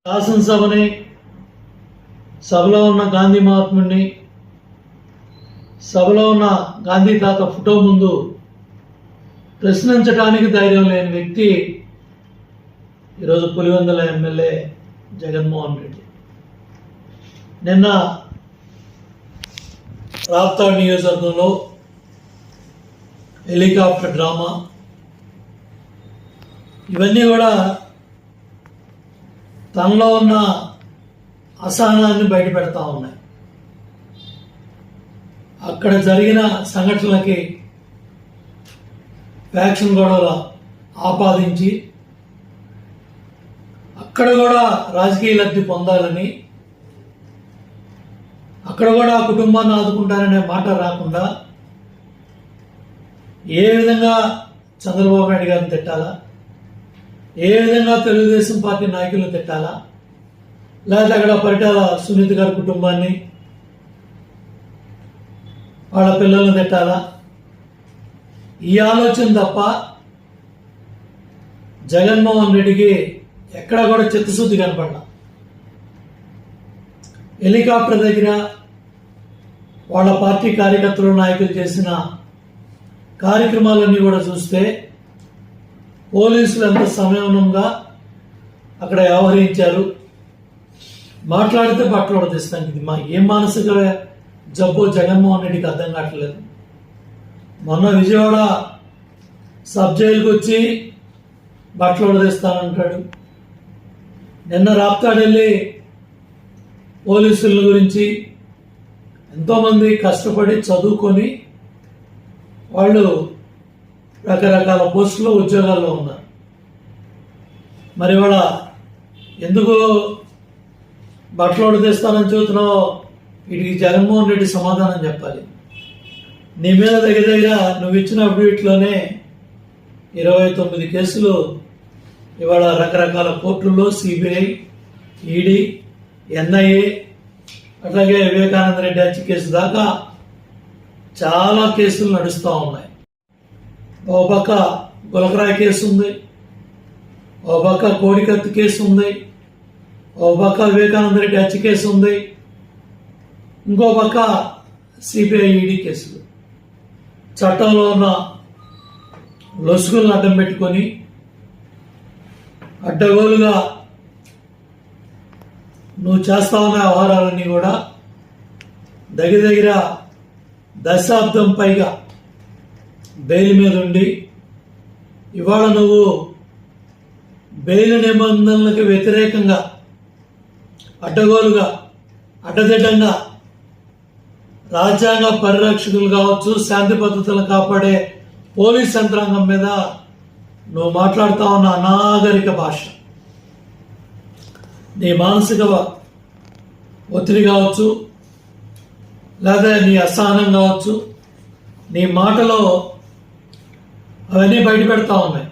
శాసనసభని, సభలో ఉన్న గాంధీ మహాత్ముడిని, సభలో ఉన్న గాంధీ తాత ఫోటో ముందు ప్రశ్నించడానికి ధైర్యం లేని వ్యక్తి ఈరోజు పులివెందుల ఎమ్మెల్యే జగన్మోహన్ రెడ్డి. నిన్న రాప్తాడ్ నియోజకవర్గంలో హెలికాప్టర్ డ్రామా, ఇవన్నీ కూడా తనలో ఉన్న అసహనాన్ని బయటపెడతా ఉన్నాయి. అక్కడ జరిగిన సంఘటనలకి ఫ్యాక్షన్ గొడవలు ఆపాదించి అక్కడ కూడా రాజకీయ లబ్ధి పొందాలని, అక్కడ కూడా ఆ కుటుంబాన్ని ఆదుకుంటారనే మాట రాకుండా ఏ విధంగా చంద్రబాబు నాయుడు గారిని తిట్టాలా, ఏ విధంగా తెలుగుదేశం పార్టీ నాయకులను తిట్టాలా, లేకపోతే అక్కడ పరిటాల సునీత గారి కుటుంబాన్ని, వాళ్ళ పిల్లలను తిట్టాలా, ఈ ఆలోచన తప్ప జగన్మోహన్ రెడ్డికి ఎక్కడా కూడా చిత్తశుద్ధి కనపడలా. హెలికాప్టర్ దగ్గర వాళ్ళ పార్టీ కార్యకర్తలు, నాయకులు చేసిన కార్యక్రమాలన్నీ కూడా చూస్తే పోలీసులు ఎంత సంయమనంగా అక్కడ వ్యవహరించారు. మాట్లాడితే బట్టలు ఉడదీస్తాను. ఇది ఏం మానసిక జబ్బు జగన్మోహన్ రెడ్డికి అర్థం కావట్లేదు. మొన్న విజయవాడ సబ్ జైలుకి వచ్చి బట్టలు ఉడదీస్తానంటాడు. నిన్న రాప్తాడు వెళ్ళి పోలీసుల గురించి, ఎంతోమంది కష్టపడి చదువుకొని వాళ్ళు రకరకాల పోస్టుల్లో ఉద్యోగాల్లో ఉన్నారు. మరి వాళ్ళ ఎందుకు బట్టలు ఉడదీస్తానని చెబుతున్నావు? వీటికి జగన్మోహన్ రెడ్డి సమాధానం చెప్పాలి. నీ మీద దగ్గర దగ్గర నువ్వు ఇచ్చిన అప్డేట్లోనే 29 కేసులు ఇవాళ రకరకాల కోర్టుల్లో, సిబిఐ, ఈడీ, ఎన్ఐఏ, అట్లాగే వివేకానంద రెడ్డి హత్య కేసు దాకా చాలా కేసులు నడుస్తూ ఉన్నాయి. ఓ పక్క గులకరాయి కేసు ఉంది, ఓ పక్క కోడికత్తి కేసు ఉంది, ఓ పక్క వివేకానంద రెడ్డి హత్య కేసు ఉంది, ఇంకో పక్క సిబిఐ, ఈడీ కేసులు. చట్టంలో ఉన్న లొసుగులను అడ్డం పెట్టుకొని అడ్డగోలుగా నువ్వు చేస్తా ఉన్న వ్యవహారాలన్నీ కూడా దగ్గర దగ్గర దశాబ్దం పైగా బెయిల్ మీద ఉండి ఇవాళ నువ్వు బెయిల్ నిబంధనలకు వ్యతిరేకంగా అడ్డగోలుగా, అడ్డదిడ్డంగా రాజ్యాంగ పరిరక్షకులు కావచ్చు, శాంతి భద్రతలను కాపాడే పోలీస్ యంత్రాంగం మీద నువ్వు మాట్లాడుతూ ఉన్న అనాగరిక భాష, నీ మానసిక ఒత్తిడి కావచ్చు, లేదా నీ అసహనం కావచ్చు, నీ మాటలో అవన్నీ బయట పెడతా ఉన్నాయి.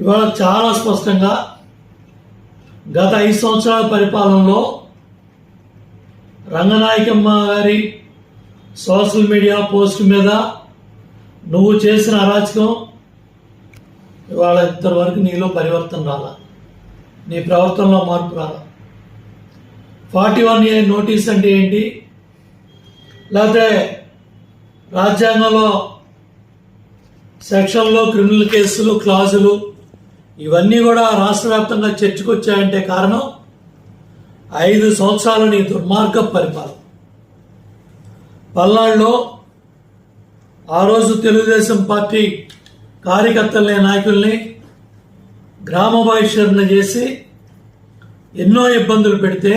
ఇవాళ చాలా స్పష్టంగా గత 5 సంవత్సరాల పరిపాలనలో రంగనాయకమ్మ గారి సోషల్ మీడియా పోస్ట్ మీద నువ్వు చేసిన అరాచకం ఇవాళ ఇంతవరకు నీలో పరివర్తన రాలా, నీ ప్రవర్తనలో మార్పు రాలా. 41A నోటీస్ అంటే ఏంటి? లేకపోతే రాజ్యాంగంలో సెక్షన్లో క్రిమినల్ కేసులు, క్లాజులు ఇవన్నీ కూడా రాష్ట్ర వ్యాప్తంగా చర్చకొచ్చాయంటే కారణం 5 సంవత్సరాల నీ దుర్మార్గ పరిపాలన. పల్నాడులో ఆ రోజు తెలుగుదేశం పార్టీ కార్యకర్తల్ని, నాయకుల్ని గ్రామ బహిష్కరణ చేసి ఎన్నో ఇబ్బందులు పెడితే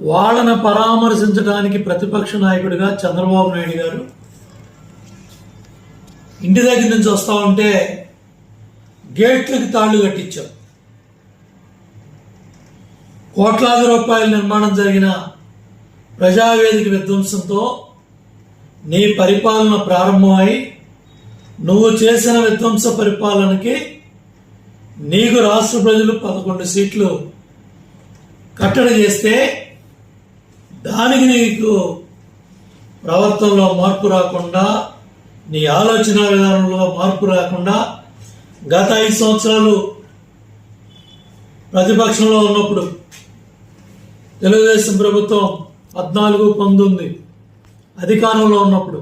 వాళ్ళను పరామర్శించడానికి ప్రతిపక్ష నాయకుడిగా చంద్రబాబు నాయుడు గారు ఇంటి దగ్గర నుంచి వస్తూ ఉంటే గేట్లకు తాళ్లు కట్టించాం. కోట్లాది రూపాయల నిర్మాణం జరిగిన ప్రజావేదిక విధ్వంసంతో నీ పరిపాలన ప్రారంభమై నువ్వు చేసిన విధ్వంస పరిపాలనకి నీకు రాష్ట్ర ప్రజలు 11 సీట్లు కట్టడి చేస్తే దానికి నీకు ప్రవర్తనలో మార్పు రాకుండా, నీ ఆలోచన విధానంలో మార్పు రాకుండా గత 5 సంవత్సరాలు ప్రతిపక్షంలో ఉన్నప్పుడు తెలుగుదేశం ప్రభుత్వం 14-19 అధికారంలో ఉన్నప్పుడు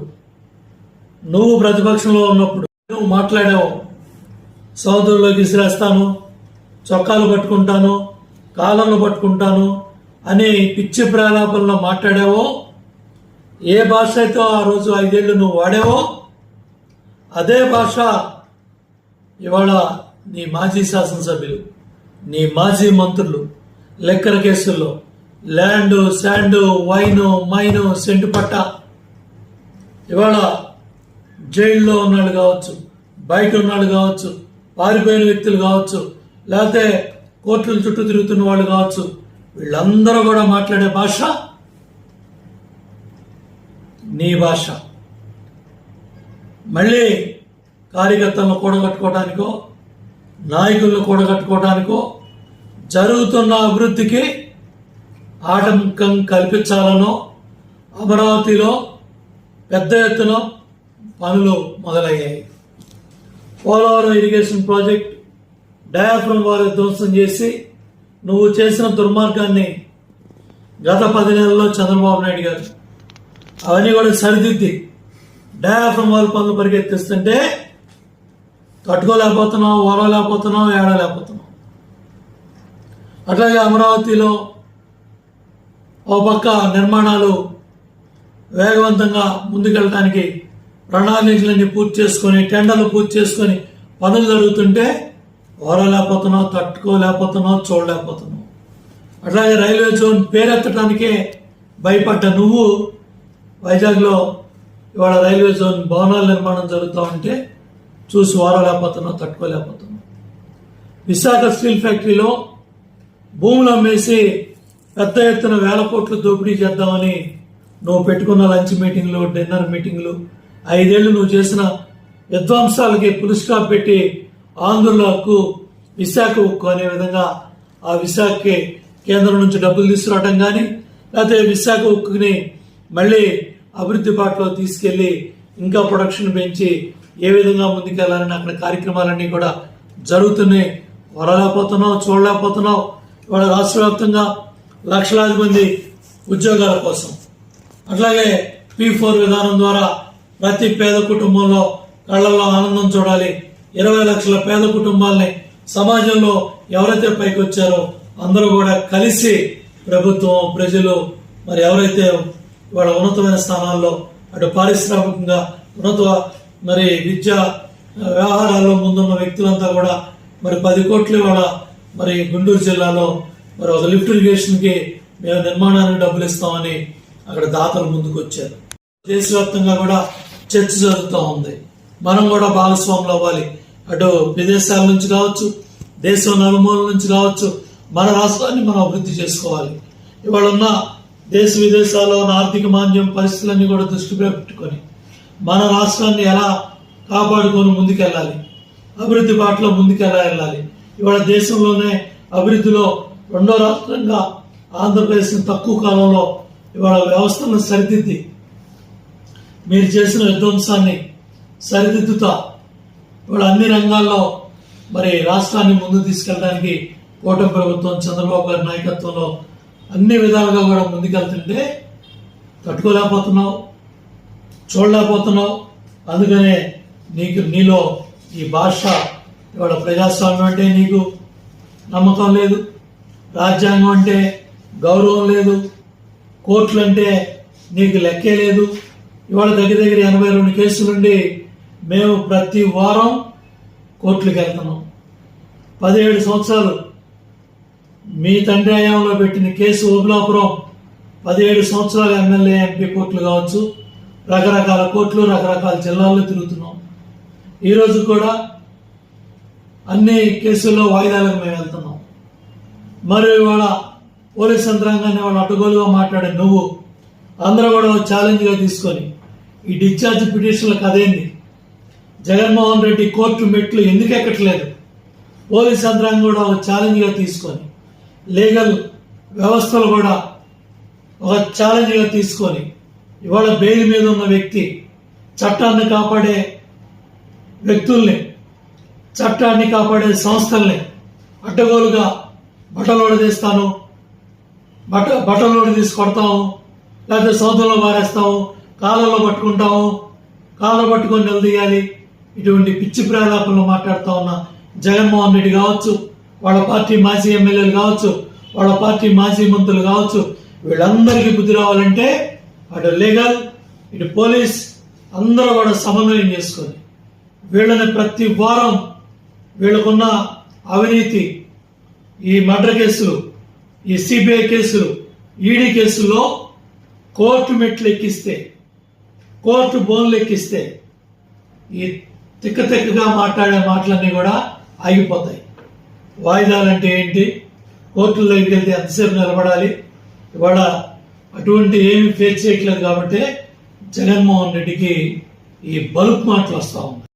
నువ్వు ప్రతిపక్షంలో ఉన్నప్పుడు నువ్వు మాట్లాడావు, సోదరులోకి విసిరేస్తాను, చొక్కాలు పట్టుకుంటాను, కాలర్లు పట్టుకుంటాను అని పిచ్చి ప్రలాపంలో మాట్లాడావో, ఏ భాష అయితే ఆ రోజు 5 ఏళ్ళు నువ్వు వాడావో అదే భాష ఇవాళ నీ మాజీ శాసనసభ్యులు, నీ మాజీ మంత్రులు లెక్కల కేసుల్లో land, sand, wine, mine, cent పట్ట ఇవాళ జైల్లో ఉన్నాళ్ళు కావచ్చు, బయట ఉన్నాళ్ళు కావచ్చు, పారిపోయిన వ్యక్తులు కావచ్చు, లేకపోతే కోర్టుల చుట్టూ తిరుగుతున్న వాళ్ళు కావచ్చు, వీళ్ళందరూ కూడా మాట్లాడే భాష నీ భాష. మళ్ళీ కార్యకర్తలను కూడగట్టుకోవడానికో, నాయకులను కూడగట్టుకోవడానికో, జరుగుతున్న అభివృద్ధికి ఆటంకం కల్పించాలనో అమరావతిలో పెద్ద ఎత్తున పనులు మొదలయ్యాయి. Polavaram irrigation project diaphragm wall ధ్వంసం చేసి నువ్వు చేసిన దుర్మార్గాన్ని గత 10 నెలల్లో చంద్రబాబు నాయుడు గారు అవన్నీ కూడా సరిదిద్ది డయాఫ్రమ్ వాల్ పనులు పరిగెత్తిస్తుంటే తట్టుకోలేకపోతున్నావు, ఓరలేకపోతున్నావు, ఏడలేకపోతున్నావు. అట్లాగే అమరావతిలో ఓ పక్క నిర్మాణాలు వేగవంతంగా ముందుకెళ్ళడానికి ప్రణాళికలన్నీ పూర్తి చేసుకొని, టెండర్లు పూర్తి చేసుకొని పనులు జరుగుతుంటే ఓరలేకపోతున్నావు, తట్టుకోలేకపోతున్నావు, చూడలేకపోతున్నావు. అట్లాగే రైల్వే జోన్ పేరెత్తడానికే భయపడ్డ నువ్వు వైజాగ్లో ఇవాళ రైల్వే జోన్ భవనాల నిర్మాణం జరుగుతూ ఉంటే చూసి ఓరలేకపోతున్నావు, తట్టుకోలేకపోతున్నావు. విశాఖ స్టీల్ ఫ్యాక్టరీలో భూములు అమ్మేసి పెద్ద ఎత్తున 1000 కోట్లు దోపిడీ చేద్దామని నువ్వు పెట్టుకున్న లంచ్ మీటింగ్లు, డిన్నర్ మీటింగ్లు, 5 ఏళ్ళు నువ్వు చేసిన విధ్వంసాలకి పులి స్టాప్ పెట్టి ఆంధ్రులకు విశాఖ ఉక్కు అనే విధంగా ఆ విశాఖకి కేంద్రం నుంచి డబ్బులు తీసుకురావడం కానీ, లేకపోతే విశాఖ ఉక్కుని మళ్ళీ అభివృద్ధి బాటలో తీసుకెళ్లి ఇంకా ప్రొడక్షన్ పెంచి ఏ విధంగా ముందుకెళ్లాలని అక్కడ కార్యక్రమాలన్నీ కూడా జరుగుతున్నాయి. వరలేకపోతున్నావు, చూడలేకపోతున్నావు. ఇవాళ రాష్ట్ర వ్యాప్తంగా లక్షలాది మంది ఉద్యోగాల కోసం, అట్లాగే P4 విధానం ద్వారా ప్రతి పేద కుటుంబంలో కళ్ళల్లో ఆనందం చూడాలి. 20 లక్షల పేద కుటుంబాలని సమాజంలో ఎవరైతే పైకి వచ్చారో అందరూ కూడా కలిసి ప్రభుత్వం, ప్రజలు మరి ఎవరైతే వాళ్ళ ఉన్నతమైన స్థానాల్లో అటు పారిశ్రామికంగా ఉన్నత మరి విద్యా వ్యవహారాల్లో ముందున్న వ్యక్తులంతా కూడా మరి 10 కోట్లు ఇవాళ మరి గుంటూరు జిల్లాలో మరి ఒక లిఫ్ట్ ఇరిగేషన్కి మేము నిర్మాణానికి డబ్బులు ఇస్తామని అక్కడ దాతలు ముందుకు వచ్చారు. దేశవ్యాప్తంగా కూడా చర్చ జరుగుతూ ఉంది. మనం కూడా భాగస్వాములు అవ్వాలి. అటు విదేశాల నుంచి కావచ్చు, దేశం నలుమూల నుంచి కావచ్చు, మన రాష్ట్రాన్ని మనం అభివృద్ధి చేసుకోవాలి. ఇవాళ ఉన్న దేశ విదేశాల్లో ఉన్న ఆర్థిక మాంద్యం పరిస్థితులన్నీ కూడా దృష్టిలో పెట్టుకొని మన రాష్ట్రాన్ని ఎలా కాపాడుకొని ముందుకెళ్ళాలి, అభివృద్ధి బాటలో ముందుకెలా వెళ్ళాలి. ఇవాళ దేశంలోనే అభివృద్ధిలో 2వ రాష్ట్రంగా ఆంధ్రప్రదేశ్ని తక్కువ కాలంలో ఇవాళ వ్యవస్థను సరిదిద్ది మీరు చేసిన విధ్వంసాన్ని సరిదిద్దుతా ఇవాళ అన్ని రంగాల్లో మరి రాష్ట్రాన్ని ముందుకు తీసుకెళ్ళడానికి కూటమి ప్రభుత్వం చంద్రబాబు గారి నాయకత్వంలో అన్ని విధాలుగా కూడా ముందుకెళ్తుంటే తట్టుకోలేకపోతున్నావు, చూడలేకపోతున్నావు. అందుకనే నీలో ఈ భాష ఇవాళ ప్రజాస్వామ్యం అంటే నీకు నమ్మకం లేదు, రాజ్యాంగం అంటే గౌరవం లేదు, కోర్టులు అంటే నీకు లెక్కే లేదు. ఇవాళ దగ్గర 82 కేసులుండి మేము ప్రతి వారం కోర్టులకు వెళ్తున్నాం. 17 సంవత్సరాలు మీ తండ్రి హయాంలో పెట్టిన కేసు ఓబులాపురం 17 సంవత్సరాలు ఎమ్మెల్యే, ఎంపీ కోర్టులు కావచ్చు, రకరకాల కోర్టులు రకరకాల జిల్లాల్లో తిరుగుతున్నాం. ఈరోజు కూడా అన్ని కేసుల్లో వాయిదాలకు మేము వెళ్తున్నాం. మరియు ఇవాళ పోలీస్ యంత్రాంగాన్ని వాళ్ళు అడ్డగోలుగా మాట్లాడే నువ్వు అందరూ కూడా ఛాలెంజ్గా తీసుకొని ఈ డిశ్చార్జ్ పిటిషన్ల కదేంది, జగన్మోహన్ రెడ్డి కోర్టు మెట్లు ఎందుకు ఎక్కట్లేదు, పోలీస్ యంత్రాంగం కూడా ఒక ఛాలెంజ్గా తీసుకొని, లీగల్ వ్యవస్థలు కూడా ఒక ఛాలెంజ్గా తీసుకొని ఇవాళ బెయిల్ మీద ఉన్న వ్యక్తి చట్టాన్ని కాపాడే వ్యక్తుల్ని, చట్టాన్ని కాపాడే సంస్థల్ని అడ్డగోలుగా బట్టలోడు తీస్తాను, బట్టలోడు తీసి కొడతాము, లేకపోతే సముద్రంలో పారేస్తాము, కాళ్ళలో పట్టుకుంటాము, కాళ్ళ పట్టుకొని నిలదీయాలి. ఇటువంటి పిచ్చి ప్రేలాపనలు మాట్లాడుతూ ఉన్న జగన్మోహన్ రెడ్డి కావచ్చు, వాళ్ళ పార్టీ మాజీ ఎమ్మెల్యేలు కావచ్చు, వాళ్ళ పార్టీ మాజీ మంత్రులు కావచ్చు, వీళ్ళందరికీ బుద్ధి రావాలంటే అటు లీగల్ ఇటు పోలీస్ అందరూ కూడా సమన్వయం చేసుకొని వీళ్ళని ప్రతి వారం వీళ్ళకున్న అవినీతి, ఈ మర్డర్ కేసులు, ఈ సిబిఐ కేసులు, ఈడీ కేసుల్లో కోర్టు మెట్లు ఎక్కిస్తే, కోర్టు బోన్లు ఎక్కిస్తే ఈ తిక్కగా మాట్లాడే మాటలన్నీ కూడా ఆగిపోతాయి. వాయిదాలంటే ఏంటి, కోర్టుల్లోకి వెళ్తే ఎంతసేపు నిలబడాలి, ఇవాళ అటువంటి ఏమి ఫేస్ చేయట్లేదు. కాబట్టి జగన్మోహన్ రెడ్డికి ఈ బల్క్ మాటలు వస్తూ ఉన్నాయి.